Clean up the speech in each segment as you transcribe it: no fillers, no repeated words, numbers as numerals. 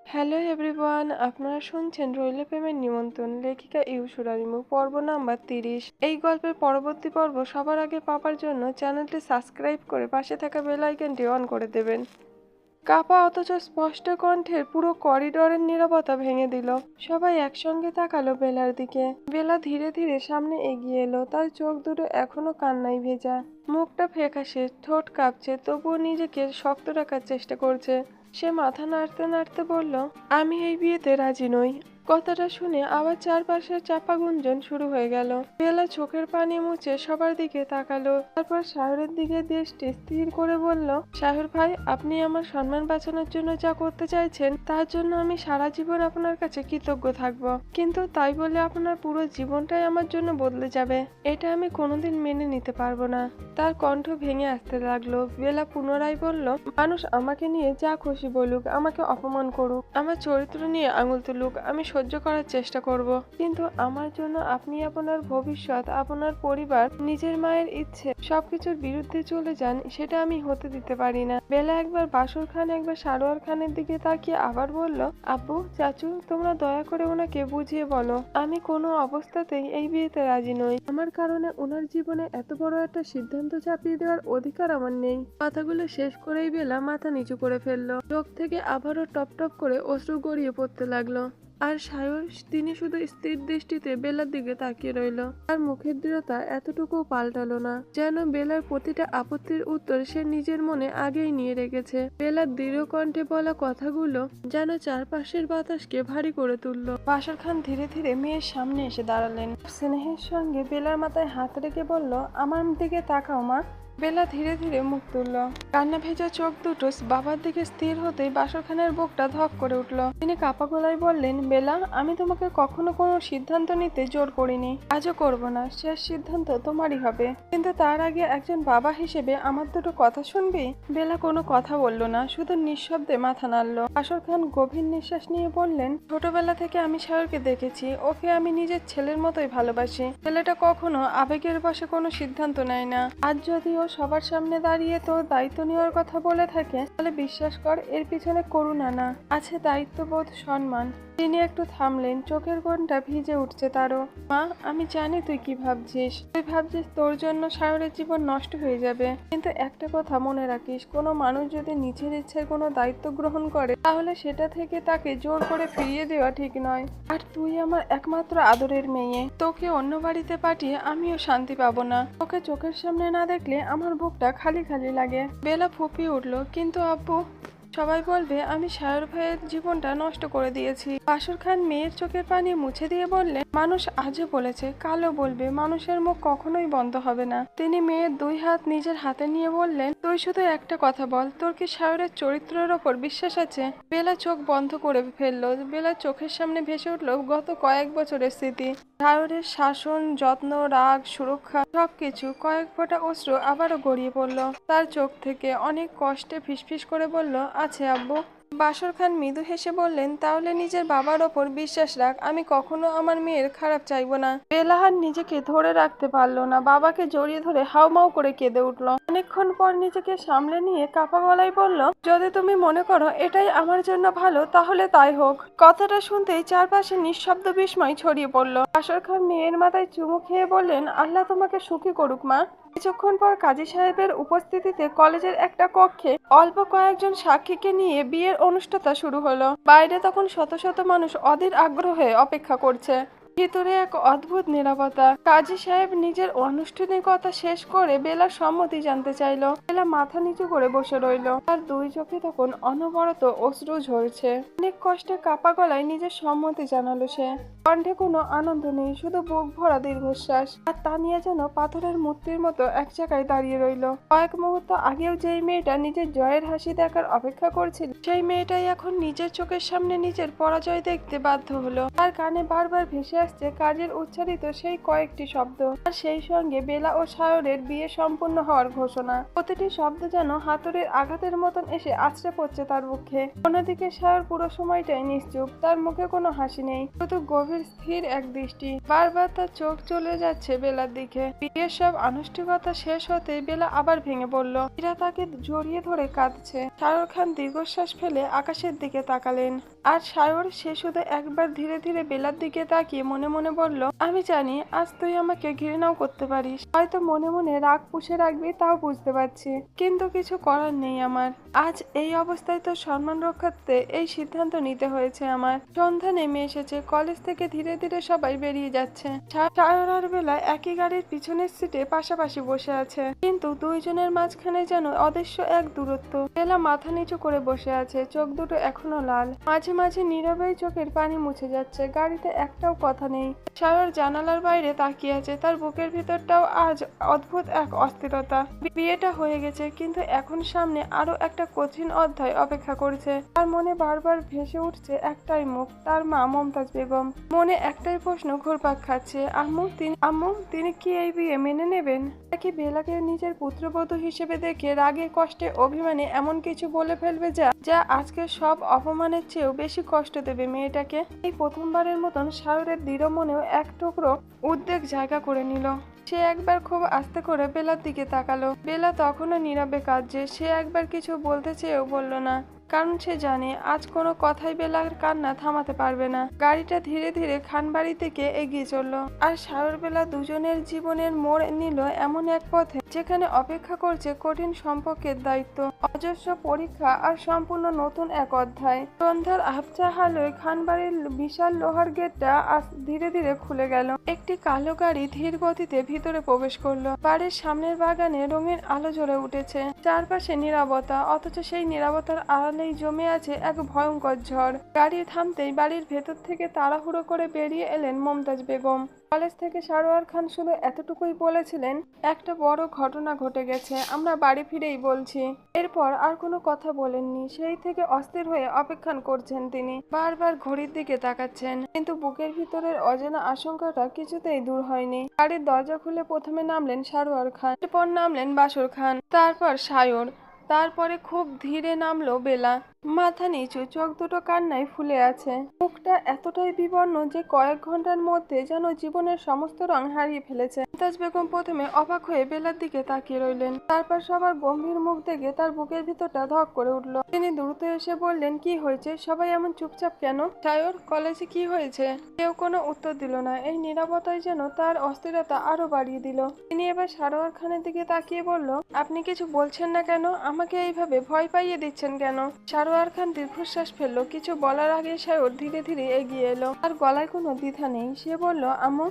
Hello everyone, আপনারা শুনছেন রইল প্রেমের নিমন্ত্রণ। লেখিকা ইউসুরা রিমু, পর্ব নাম্বার 30। এই গল্পের পরবর্তী পর্ব সবার আগে পাওয়ার জন্য চ্যানেলটি সাবস্ক্রাইব করে পাশে থাকা বেল আইকনটি অন করে দেবেন। কাপা অথচ স্পষ্ট কণ্ঠের পুরো করিডোরের নীরবতা ভেঙে দিল। সবাই একসঙ্গে তাকালো বেলার দিকে। বেলা ধীরে ধীরে সামনে এগিয়ে এলো, তার চোখ দুটো এখনো কান্নায় ভেজা, মুখটা ফ্যাকাশে, ঠোঁট কাঁপছে, তবুও নিজেকে শক্ত রাখার চেষ্টা করছে। সে মাথা নাড়তে নাড়তে বলল, আমি এই বিয়েতে রাজি নই। কথাটা শুনে আবার চারপাশের চাপা গুঞ্জন শুরু হয়ে গেল। বেলা চোখের পানি মুছে সবার দিকে তাকালো, তারপর শাহরের দিকে দৃষ্টি স্থির করে বলল, শাহর ভাই, আপনি আমার সম্মান বাঁচানোর জন্য যা করতে চাইছেন তার জন্য আমি সারা জীবন আপনার কাছে কৃতজ্ঞ থাকব, কিন্তু তাই বলে আপনার পুরো জীবনটাই আমার জন্য বদলে যাবে, এটা আমি কোনোদিন মেনে নিতে পারবো না। তার কণ্ঠ ভেঙে আসতে লাগলো। বেলা পুনরায় বলল, মানুষ আমাকে নিয়ে যা খুশি বলুক, আমাকে অপমান করুক, আমার চরিত্র নিয়ে আঙুল তুলুক, আমি সহ্য করার চেষ্টা করব, কিন্তু আমার জন্য আপনি আপনার ভবিষ্যৎ, আপনার পরিবার, নিজের মায়ের ইচ্ছে সবকিছুর বিরুদ্ধে চলে যান, সেটা আমি হতে দিতে পারি না। বেলা একবার বাসর খান একবার সারোয়ার খানের দিকে তাকিয়ে আবার বলল, আব্বু, চাচু, তোমরা দয়া করে ওনাকে বুঝিয়ে বলো আমি কোনো অবস্থাতেই এই বিয়েতে রাজি নই। আমার কারণে ওনার জীবনে এত বড় একটা সিদ্ধান্ত চাপিয়ে দেওয়ার অধিকার আমার নেই। কথাগুলো শেষ করেই বেলা মাথা নিচু করে ফেললো। চোখ থেকে আবারও টপ টপ করে অশ্রু গড়িয়ে পড়তে লাগলো। আর সায়র, তিনি শুধু স্থির দৃষ্টিতে বেলার দিকে তাকিয়ে রইল। তার মুখের দৃঢ়তা এতটুকু পাল্টালো না, যেন বেলার প্রতিটা আপত্তির উত্তর সে নিজের মনে আগেই নিয়ে রেখেছে। বেলার দৃঢ় কণ্ঠে বলা কথাগুলো যেন চারপাশের বাতাসকে ভারী করে তুলল। বাসর খান ধীরে ধীরে মেয়ের সামনে এসে দাঁড়ালেন। স্নেহের সঙ্গে বেলার মাথায় হাত রেখে বলল, আমার দিকে তাকাও মা। বেলা ধীরে ধীরে মুখ তুলল। কান্না ভেজা চোখ দুটো বাবার দিকে স্থির হতেই বাসর খানের বুকটা ধক করে উঠল। তিনি কাপা গলায় বললেন, বেলা, আমি তোমাকে কখনো কোনো সিদ্ধান্ত নিতে জোর করিনি, আজও করব না। শেষ সিদ্ধান্ত তোমারই হবে, কিন্তু তার আগে একজন বাবা হিসেবে আমার দুটো কথা শুনবি? বেলা কোনো কথা বলল না, শুধু নিঃশব্দে মাথা নাড়ল। বাসর খান গভীর নিঃশ্বাস নিয়ে বললেন, ছোটবেলা থেকে আমি সায়রকে দেখেছি, ওকে আমি নিজের ছেলের মতোই ভালোবাসি। ছেলেটা কখনো আবেগের বশে কোনো সিদ্ধান্ত নেয় না। আজ যদিও সবার সামনে দাঁড়িয়ে তোর দায়িত্ব নেওয়ার কথা বলে থাকে, তাহলে বিশ্বাস কর এর পিছনে করুণা না, আছে দায়িত্ববোধ, সম্মান। তিনি একটু থামলেন, চোখের কোণটা ভিজে উঠছে তারও। মা, আমি জানি তুই কি ভাবছিস। তুই ভাবছিস তোর জন্য সায়রের জীবন নষ্ট হয়ে যাবে, কিন্তু একটা কথা মনে রাখিস, কোনো মানুষ যদি নিজের ইচ্ছায় কোনো দায়িত্ব গ্রহণ করে, তাহলে সেটা থেকে তাকে জোর করে ফিরিয়ে দেওয়া ঠিক নয়। আর তুই আমার একমাত্র আদরের মেয়ে, তোকে অন্য বাড়িতে পাঠিয়ে আমিও শান্তি পাবো না। তোকে চোখের সামনে না দেখলে আমার বুকটা খালি খালি লাগে। বেলা ফুপিয়ে উঠল, কিন্তু আব্বু, সবাই বলবে আমি সায়র ভাইয়ের জীবনটা নষ্ট করে দিয়েছি। বাসর খান মেয়ের চোখের পানি মুছে দিয়ে বললেন, মানুষ আজও বলেছে, কালও বলবে, মানুষের মুখ কখনোই বন্ধ হবে না। তিনি মেয়ের দুই হাত নিজের হাতে নিয়ে বললেন, তুই শুধু একটা কথা বল, তোর কি সায়রের চরিত্রের ওপর বিশ্বাস আছে? বেলা চোখ বন্ধ করে ফেললো। বেলার চোখের সামনে ভেসে উঠল গত কয়েক বছরের স্মৃতি। সায়রের শাসন, যত্ন, রাগ, সুরক্ষা, সবকিছু। কয়েক ফোঁটা অশ্রু আবারও গড়িয়ে পড়ল তার চোখ থেকে। অনেক কষ্টে ফিসফিস করে বলল, আছে আব্বু। বাসর খান মৃদু হেসে বললেন, তাহলে নিজের বাবার ওপর বিশ্বাস রাখ, আমি কখনো আমার মেয়ের খারাপ চাইবো না। বেলাহার নিজেকে ধরে রাখতে পারলো না, বাবাকে জড়িয়ে ধরে হাউমাউ করে কেঁদে উঠল। অনেকক্ষণ পর নিজেকে সামলে নিয়ে কাপা গলায় বলল, যদি তুমি মনে করো এটাই আমার জন্য ভালো, তাহলে তাই হোক। কথাটা শুনতেই চারপাশে নিঃশব্দ বিস্ময় ছড়িয়ে পড়ল। বাসর খান মেয়ের মাথায় চুমু খেয়ে বললেন, আল্লাহ তোমাকে সুখী করুক মা। কিছুক্ষণ পর কাজী সাহেবের উপস্থিতিতে কলেজের একটা কক্ষে অল্প কয়েকজন সাক্ষীকে নিয়ে বিয়ের অনুষ্ঠানটা শুরু হলো। বাইরে তখন শত শত মানুষ অধীর আগ্রহে অপেক্ষা করছে। ভিতরে এক অদ্ভুত নীরবতা। কাজী সাহেব নিজের আনুষ্ঠানিকতা শেষ করে বেলার সম্মতি জানতে চাইলো। বেলা মাথা নিচু করে বসে রইল। তার দুই চোখে তখন অনবরত অশ্রু ঝরছে। অনেক কষ্টে কাপা গলায় নিজের সম্মতি জানালো সে। কণ্ঠে কোনো আনন্দ নেই, শুধু বুক ভরা দীর্ঘশ্বাস। আর তা নিয়ে যেন পাথরের মূর্তির মতো এক জায়গায় দাঁড়িয়ে রইল। কয়েক মুহূর্ত আগেও যেই মেয়েটা নিজের জয়ের হাসি দেখার অপেক্ষা করছিল, সেই মেয়েটাই এখন নিজের চোখের সামনে নিজের পরাজয় দেখতে বাধ্য হলো। তার কানে বারবার ভেসে আসছে কাজের উচ্চারিত সেই কয়েকটি শব্দ, আর সেই সঙ্গে বেলা ও সায়রের বিয়ে সম্পূর্ণ হওয়ার ঘোষণা। প্রতিটি শব্দ যেন হাতুড়ির আঘাতের মতন এসে আছড়ে পড়ছে তার মুখে। অন্যদিকে সায়র পুরো সময়টাই নিশ্চুপ, তার মুখে কোনো হাসি নেই, শুধু গভীর স্থির এক দৃষ্টি। বারবার তার চোখ চলে যাচ্ছে বেলার দিকে। বিয়ের সব আনুষ্ঠানিকতা শেষ হতেই বেলা আবার ভেঙে পড়ল। ইরা তাকে জড়িয়ে ধরে কাঁদছে। সায়র খান দীর্ঘশ্বাস ফেলে আকাশের দিকে তাকালেন, আর সায়র সে শুধু একবার ধীরে ধীরে বেলার দিকে তাকিয়ে মনে মনে বলল, আমি জানি আজ তুই আমাকে ঘৃণাও করতে পারিস, হয়তো মনে মনে রাগ পুষে রাখবি, তাও বুঝতে পারছি, কিন্তু কিছু করার নেই আমার। আজ এই অবস্থায় তোর সম্মান রক্ষার্থে এই সিদ্ধান্ত নিতে হয়েছে আমার। সন্ধ্যা নেমে এসেছে, কলেজ থেকে ধীরে ধীরে সবাই বেরিয়ে যাচ্ছে। সায়র আর বেলা একই গাড়ির পিছনের সিটে পাশাপাশি বসে আছে, কিন্তু দুইজনের মাঝখানে যেন অদৃশ্য এক দূরত্ব। বেলা মাথা নিচু করে বসে আছে, চোখ দুটো এখনো লাল, মাঝে মাঝে নীরবেই চোখের পানি মুছে যাচ্ছে। গাড়িতে একটাও কথা নেই। সায়র জানালার বাইরে তাকিয়ে আছে, তার বুকের ভিতরটাও আজ অদ্ভুত এক অস্থিরতা। বিয়েটা হয়ে গেছে, কিন্তু এখন সামনে আরো একটা কঠিন অধ্যায় অপেক্ষা করছে। তার মনে বারবার ভেসে উঠছে একটাই মুখ, তার মা মমতাজ বেগম। মনে একটাই প্রশ্ন ঘুরপাক খাচ্ছে, আম্মু তিনি কি এই বিয়ে মেনে নেবেন, নাকি বেলাকে নিজের পুত্রবধূ হিসেবে দেখে রাগে কষ্টে অভিমানে এমন কিছু বলে ফেলবে যা আজকে সব অপমানের চেয়েও বেশি কষ্ট দেবে মেয়েটাকে। এই প্রথমবারের মতন সায়রের দৃঢ় মনেও এক টুকরো উদ্বেগ জায়গা করে নিল। সে একবার খুব আস্তে করে বেলার দিকে তাকালো। বেলা তখনও নীরবে কাঁদছে। সে একবার কিছু বলতে চেয়েও বলল না, কারণ সে জানে আজ কোনো কথাই বেলার কান্না থামাতে পারবে না। গাড়িটা ধীরে ধীরে খানবাড়ি থেকে এগিয়ে চলল, আর সায়র বেলা দুজনের জীবনের মোড় নিল এমন এক পথে যেখানে অপেক্ষা করছে কঠিন সম্পর্কের দায়িত্ব, অজস্র পরীক্ষা আর সম্পূর্ণ নতুন এক অধ্যায়। সন্ধ্যার আবছা আলোয় খানবাড়ির বিশাল লোহার গেটটা ধীরে ধীরে খুলে গেল। একটি কালো গাড়ি ধীর গতিতে ভিতরে প্রবেশ করলো। বাড়ির সামনের বাগানে রঙিন আলো জ্বলে উঠেছে, চারপাশে নীরবতা, অথচ সেই নীরবতার আড়ালেই জমে আছে এক ভয়ঙ্কর ঝড়। গাড়ি থামতেই বাড়ির ভেতর থেকে তাড়াহুড়ো করে বেরিয়ে এলেন মমতাজ বেগম। কলেজ থেকে সারোয়ার খান শুধু এতটুকুই বলেছিলেন, একটা বড় ঘটনা ঘটে গেছে, আমরা বাড়ি ফিরেই বলছি। এরপর আর কোনো কথা বলেননি। সেই থেকে অস্থির হয়ে অপেক্ষা করছেন তিনি, বারবার ঘড়ির দিকে তাকাচ্ছেন, কিন্তু বুকের ভিতরের অজানা আশঙ্কাটা কিছুতেই দূর হয়নি। গাড়ির দরজা খুলে প্রথমে নামলেন সারোয়ার খান, এরপর নামলেন বাসর খান, তারপর সায়র, তারপরে খুব ধীরে নামলো বেলা। মাথা নিচু, চোখ দুটো কান্নায় ফুলে আছে, মুখটা এতটাই বিবর্ণ যে কয়েক ঘন্টার মধ্যে যেন জীবনের সমস্ত রং হারিয়ে ফেলেছে। মমতাজ বেগম প্রথমে অবাক হয়ে বেলার দিকে তাকিয়ে রইলেন, তারপর সবার গম্ভীর মুখ দেখে তার বুকের ভিতরটা ধক করে উঠল। তিনি দ্রুত এসে বললেন, কি হয়েছে, সবাই এমন চুপচাপ কেন? সায়র, কলেজে কি হয়েছে? কেউ কোনো উত্তর দিল না। এই নীরবতায় যেন তার অস্থিরতা আরো বাড়িয়ে দিল। তিনি এবার সারোয়ার খানের দিকে তাকিয়ে বলল, আপনি কিছু বলছেন না কেন? আমাকে এইভাবে ভয় পাইয়ে দিচ্ছেন কেন? সারোয়ার খান দীর্ঘশ্বাস ফেললো। কিছু বলার আগে সায়র ধীরে ধীরে এগিয়ে এলো, আর গলায় কোনো দ্বিধা নেই। সে বলল, আম্মু,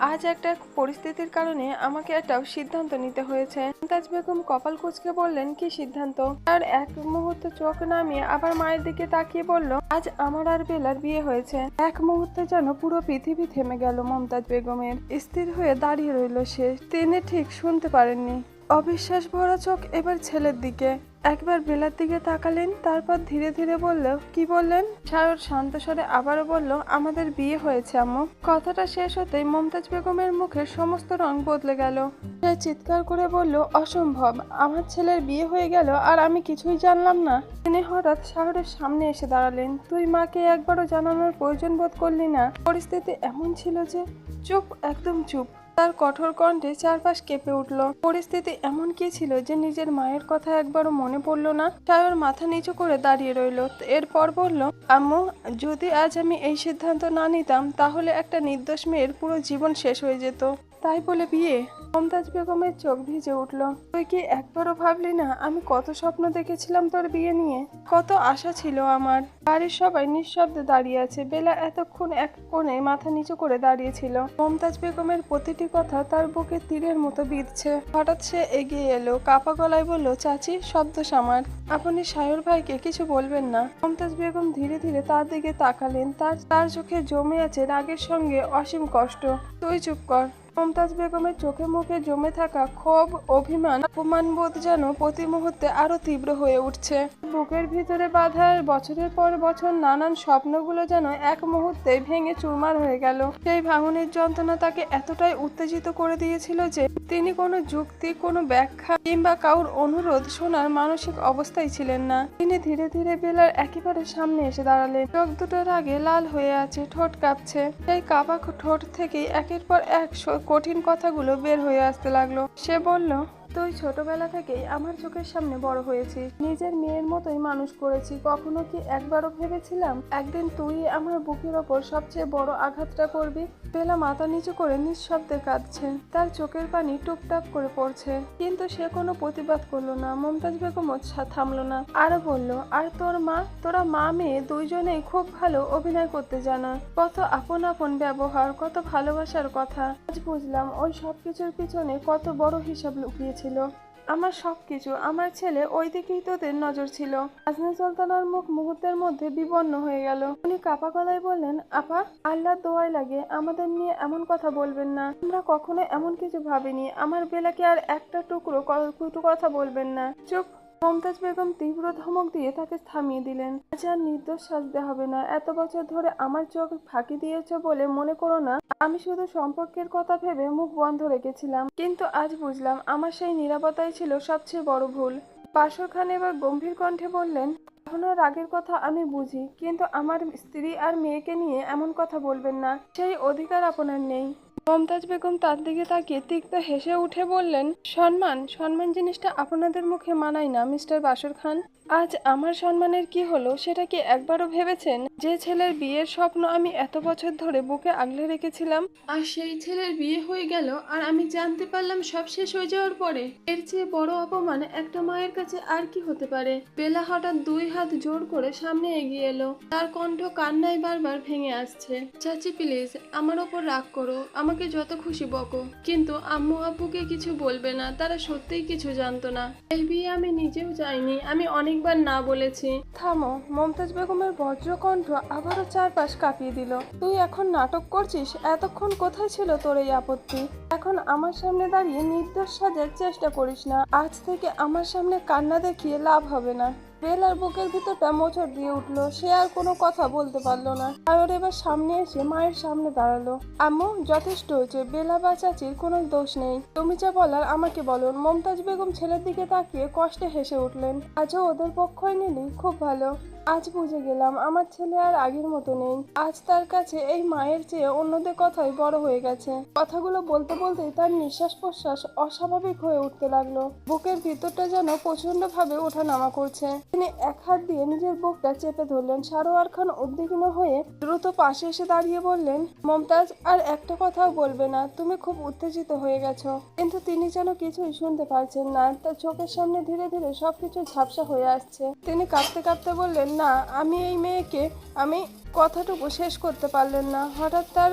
আজ একটা পরিস্থিতির কারণে আমাকে একটা সিদ্ধান্ত নিতে হয়েছে। মমতাজ বেগম কপাল কুঁচকে বললেন, কি সিদ্ধান্ত? আর এক মুহূর্ত চোখ নামিয়ে আবার মায়ের দিকে তাকিয়ে বলল, আজ আমার আর বেলার বিয়ে হয়েছে। এক মুহূর্তে যেন পুরো পৃথিবী থেমে গেল মমতাজ বেগমের। স্থির হয়ে দাঁড়িয়ে রইল সে। তিনি ঠিক শুনতে পারেননি। অবিশ্বাস ভরা চোখ এবার ছেলের দিকে। একবার বেলার দিকে তাকালেন, তারপর ধীরে ধীরে বলল, কি বললেন? সায়র শান্ত স্বরে আবারও বলল, আমাদের বিয়ে হয়েছে আম্মু। কথাটা শেষ হতেই মমতাজ বেগমের মুখের সমস্ত রং বদলে গেল। সে চিৎকার করে বলল, অসম্ভব, আমার ছেলের বিয়ে হয়ে গেল আর আমি কিছুই জানলাম না। তিনি হঠাৎ সায়রের সামনে এসে দাঁড়ালেন। তুই মাকে একবারও জানানোর প্রয়োজন বোধ করলি না? পরিস্থিতি এমন ছিল যে। চুপ, একদম চুপ। তার কঠোর কণ্ঠে চারপাশ কেঁপে উঠল। পরিস্থিতি এমন কি ছিল যে নিজের মায়ের কথা একবারও মনে পড়ল না? সায়র মাথা নিচু করে দাঁড়িয়ে রইল। এরপর বলল, আম্মু, যদি আজ আমি এই সিদ্ধান্ত না নিতাম তাহলে একটা নির্দোষ মেয়ের পুরো জীবন শেষ হয়ে যেত। তাই বলে বিয়ে? মমতাজ বেগমের চোখ ভিজে উঠল। তুই কি একবারও ভাবলি না আমি কত স্বপ্ন দেখেছিলাম তোর বিয়ে নিয়ে? কত আশা ছিল আমার। বাড়ির সবাই নিঃশব্দে দাঁড়িয়ে আছে। বেলা এতক্ষণ এক কোণে মাথা নিচু করে দাঁড়িয়েছিল। মমতাজ বেগমের প্রতিটি কথা তার বুকে তীরের মতো বিঁধছে। হঠাৎ সে এগিয়ে এলো, কাপা গলায় বলল, চাচি, শব্দ সামার, আপনি সায়র ভাইকে কিছু বলবেন না? মমতাজ বেগম ধীরে ধীরে তার দিকে তাকালেন। তার চোখে জমে আছে রাগের সঙ্গে অসীম কষ্ট। তুই চুপ কর। মমতাজ বেগমের চোখে মুখে জমে থাকা ক্ষোভ, অভিমান, অপমানবোধ যেন প্রতি মুহূর্তে আরো তীব্র হয়ে উঠছে। বুকের ভিতরে বাঁধা বছরের পর বছর নানান স্বপ্নগুলো যেন এক মুহূর্তে ভেঙে চুরমার হয়ে গেল। সেই ভাঙনের যন্ত্রণা তাকে এতটাই উত্তেজিত করে দিয়েছিল যে তিনি কোনো যুক্তি, কোনো ব্যাখ্যা কিংবা কারোর অনুরোধ শোনার মানসিক অবস্থায় ছিলেন না। তিনি ধীরে ধীরে বেলার একেবারে সামনে এসে দাঁড়ালেন। চোখ দুটোর আগে লাল হয়ে আছে, ঠোঁট কাঁপছে। সেই কাঁপা ঠোঁট থেকেই একের পর এক কঠিন কথাগুলো বের হয়ে আসতে লাগলো। সে বলল, তুই ছোটবেলা থেকেই আমার চোখের সামনে বড় হয়েছিস, নিজের মেয়ের মতোই মানুষ করেছি। কখনো কি একবারও ভেবেছিলাম একদিন তুই আমার বুকের ওপর সবচেয়ে বড় আঘাতটা করবি? বেলা মাথা নিচু করে নিঃশব্দে কাঁদছে, তার চোখের পানি টুপটাপ করে পড়ছে, কিন্তু সে কোনো প্রতিবাদ করলো না। মমতাজ বেগমও থামলো না, আরো বলল, আর তোর মা? তোরা মা মেয়ে দুইজনেই খুব ভালো অভিনয় করতে জানো, কত আপন আপন ব্যবহার, কত ভালোবাসার কথা। আজ বুঝলাম ওই সবকিছুর পিছনে কত বড় হিসাব লুকিয়েছিল। আমার সবকিছু, আমার ছেলে, ওই দিকেই তোদের নজর ছিল। আজনা সুলতানার মুখ মুহূর্তের মধ্যে বিবর্ণ হয়ে গেল। উনি কাপা গলায় বললেন, আপা, আল্লাহর দোয়াই লাগে আমাদের নিয়ে এমন কথা বলবেন না। আমরা কখনো এমন কিছু ভাবিনি। আমার বেলাকে আর একটা টুকরো কটু কথা বলবেন না। চুপ। মমতাজ বেগম তীব্র ধমক দিয়ে তাকে থামিয়ে দিলেন। আজ আর নির্দোষ সাজতে হবে না। এত বছর ধরে আমার চোখ ফাঁকি দিয়েছ বলে মনে করো না আমি শুধু সম্পর্কের কথা ভেবে মুখ বন্ধ রেখেছিলাম, কিন্তু আজ বুঝলাম আমার সেই নীরবতাই ছিল সবচেয়ে বড় ভুল। বাসর খান এবার গম্ভীর কণ্ঠে বললেন, এখনো রাগের কথা আমি বুঝি, কিন্তু আমার স্ত্রী আর মেয়েকে নিয়ে এমন কথা বলবেন না, সেই অধিকার আপনার নেই। মমতাজ বেগম তার দিকে তাকিয়ে তিক্ত হেসে উঠে বললেন, সম্মান, সম্মান জিনিসটা আপনাদের মুখে মানায় না মিস্টার বাসর খান। আজ আমার সম্মানের কি হলো সেটা কি একবারও ভেবেছেন? যে ছেলের বিয়ের স্বপ্ন আমি এত বছর ধরে বুকে আগলে রেখেছিলাম, আর সেই ছেলের বিয়ে হয়ে গেল আর আমি জানতে পারলাম সব শেষ হয়ে যাওয়ার পরে। এর চেয়ে বড় অপমান একটা মায়ের কাছে আর কি হতে পারে? বেলা হঠাৎ দুই হাত জোর করে সামনে এগিয়ে এলো, তার কণ্ঠ কান্নায় বারবার ভেঙে আসছে। চাচি প্লিজ, আমার ওপর রাগ করো, আমাকে যত খুশি বকো, কিন্তু আম্মু আব্বুকে কিছু বলবে না, তারা সত্যিই কিছু জানতো না। এই বিয়ে আমি নিজেও চাইনি, আমি অনেকবার না বলেছি। থামো। মমতাজ বেগমের বজ্র কণ্ঠ আবারও চারপাশ কাঁপিয়ে দিল। তুই এখন নাটক করছিস? এতক্ষণ কোথায় ছিল তোর এই আপত্তি? এখন আমার সামনে দাঁড়িয়ে নির্দোষ সাজার চেষ্টা করিস না। আজ থেকে আমার সামনে কান্না দেখিয়ে লাভ হবে না। বেলার বুকের ভিতরটা মোচড় দিয়ে উঠলো। সে আর কোনো কথা বলতে পারলো না। আর এবার সামনে এসে মায়ের সামনে দাঁড়ালো। আম্মু, যথেষ্ট হয়েছে। বেলা বা চাচির কোনো দোষ নেই, তুমি যা বলার আমাকে বলো। মমতাজ বেগম ছেলের দিকে তাকিয়ে কষ্টে হেসে উঠলেন। আজও ওদের পক্ষই নিলি, খুব ভালো। আজ বুঝে গেলাম আমার ছেলে আর আগের মতো নেই। আজ তার কাছে এই মায়ের চেয়ে অন্যদের কথাই বড় হয়ে গেছে। কথাগুলো বলতে বলতেই তার নিঃশ্বাস প্রশ্বাস অস্বাভাবিক হয়ে উঠতে লাগলো। বুকের ভিতরটা যেন প্রচন্ড ভাবে ওঠানামা করছে। তিনি এক হাত দিয়ে নিজের বুকটা চেপে ধরলেন। সারোয়ার খান উদ্বিগ্ন হয়ে দ্রুত পাশে এসে দাঁড়িয়ে বললেন, মমতাজ, আর একটা কথাও বলবে না। তুমি খুব উত্তেজিত হয়ে গেছো। কিন্তু তিনি যেন কিছুই শুনতে পারছেন না। তার চোখের সামনে ধীরে ধীরে সবকিছু ঝাপসা হয়ে আসছে। তিনি কাঁপতে কাঁপতে বললেন, না, আমি এই মেয়েকে, আমি কথাটুকু শেষ করতে পারলেন না। হঠাৎ তার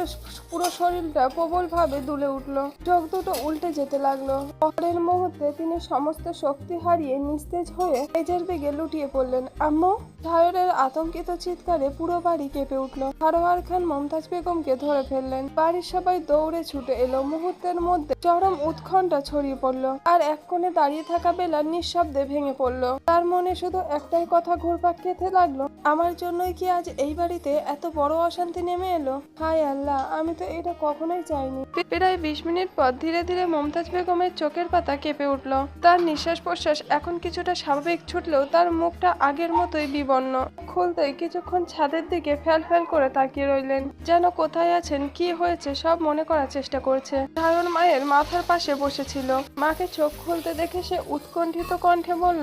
পুরো শরীরটা প্রবলভাবে দুলে উঠল, চোখ দুটো উল্টে যেতে লাগলো। পরের মুহূর্তে তিনি সমস্ত শক্তি হারিয়ে নিস্তেজ হয়ে মেঝের দিকে লুটিয়ে পড়লেন। আম্মু! সায়রের আতঙ্কিত চিৎকারে পুরো বাড়ি কেঁপে উঠল। সারোয়ার খান মমতাজ বেগমকে ধরে ফেললেন। বাড়ির সবাই দৌড়ে ছুটে এলো। মুহূর্তের মধ্যে চরম উৎকণ্ঠা ছড়িয়ে পড়লো। আর এক কোণে দাঁড়িয়ে থাকা বেলা নিঃশব্দে ভেঙে পড়লো। তার মনে শুধু একটাই কথা ঘুরপাক খেতে লাগলো, আমার জন্যই কি আজ এই বাড়িতে এত বড় অশান্তি নেমে এলো? হায় আল্লাহ, আমি তো এটা কখনোই চাইনি। প্রায় 20 মিনিট পর ধীরে ধীরে মমতাজ বেগমের চোখের পাতা কেঁপে উঠল। তার নিঃশ্বাস প্রশ্বাস এখন কিছুটা স্বাভাবিক ছুটলেও তার মুখটা আগের মতোই বিবর্ণ। খুলতেই কিছুক্ষণ ছাদের দিকে ফ্যাল ফ্যাল করে তাকিয়ে রইলেন, যেন কোথায় আছেন, কি হয়েছে সব মনে করার চেষ্টা করছে। সায়র মায়ের মাথার পাশে বসেছিল। মাকে চোখ খুলতে দেখে সে উৎকণ্ঠিত কণ্ঠে বলল,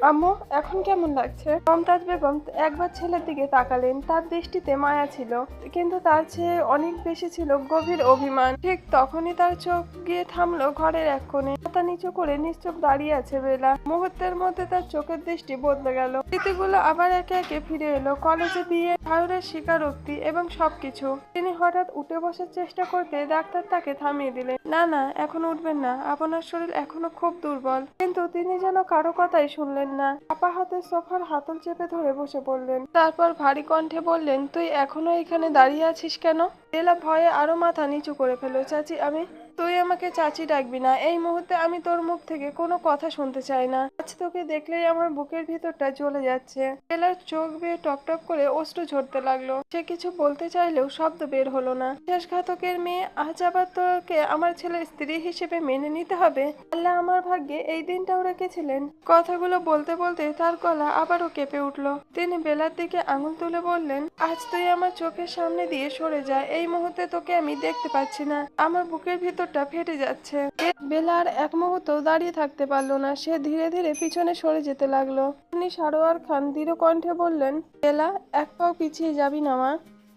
আম্মু, এখন কেমন লাগছে? মমতাজ বেগম একবার ছেলের দিকে তাকালেন। তার দৃষ্টিতে মায়া ছিল, কিন্তু তার চেয়ে অনেক বেশি ছিল গভীর অভিমান। ঠিক তখনই তার চোখ গিয়ে থামলো ঘরের এক কোণে। মাথা নিচু করে নিশ্চুপ দাঁড়িয়ে আছে বেলা। মুহূর্তের মধ্যে তার চোখের দৃষ্টি বদলে গেল। স্মৃতিগুলো আবার একে একে ফিরে এলো। কলেজে বিয়ে, সায়রের স্বীকারোক্তি এবং সবকিছু। তিনি হঠাৎ উঠে বসার চেষ্টা করতে ডাক্তার তাকে থামিয়ে দিলেন। না না, এখন উঠবেন না, আপনার শরীর এখনো খুব দুর্বল। কিন্তু তিনি যেন কারো কথাই শুনলেন না। আপা হাতে সোফার হাতল চেপে ধরে বসে পড়লেন। তারপর ভারী কণ্ঠে বললেন, তুই এখনো এখানে দাঁড়িয়ে আছিস কেন? বেলা ভয়ে আরো মাথা নিচু করে ফেলল। চাচি, আমি তুই আমাকে চাচি ডাকবি না, এই মুহূর্তে আমি তোর মুখ থেকে কোনো কথা শুনতে চাই না। আজ তোকে দেখলেই আমার বুকের ভিতরটা জ্বলে যাচ্ছে। বেলার চোখ বেয়ে টপ টপ করে অশ্রু ঝরতে লাগলো। সে কিছু বলতে চাইলেও শব্দ বের হলো না। বিশ্বাসঘাতকের মেয়ে, আজ আবার তোকে আমার ছেলের স্ত্রী হিসেবে মেনে নিতে হবে? আল্লাহ আমার ভাগ্যে এই দিনটাও রেখেছিলেন। কথাগুলো বলতে বলতে তার গলা আবারও কেঁপে উঠলো। তিনি বেলার দিকে আঙুল তুলে বললেন, আজ তুই আমার চোখের সামনে দিয়ে সরে যা, এই মুহূর্তে তোকে আমি দেখতে পাচ্ছি না। আমার বুকের ভিতরটা ফেটে যাচ্ছে। বেলা আর এক মুহূর্ত দাঁড়িয়ে থাকতে পারলো না। সে ধীরে ধীরে পিছনে সরে যেতে লাগলো। তিনি সারোয়ার খান দৃঢ় কণ্ঠে বললেন, বেলা, এক পাও পিছিয়ে যাবি না মা।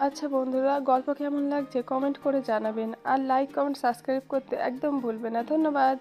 আচ্ছা বন্ধুরা, গল্প কেমন লাগছে কমেন্ট করে জানাবেন, আর লাইক কমেন্ট সাবস্ক্রাইব করতে একদম ভুলবেন না। ধন্যবাদ।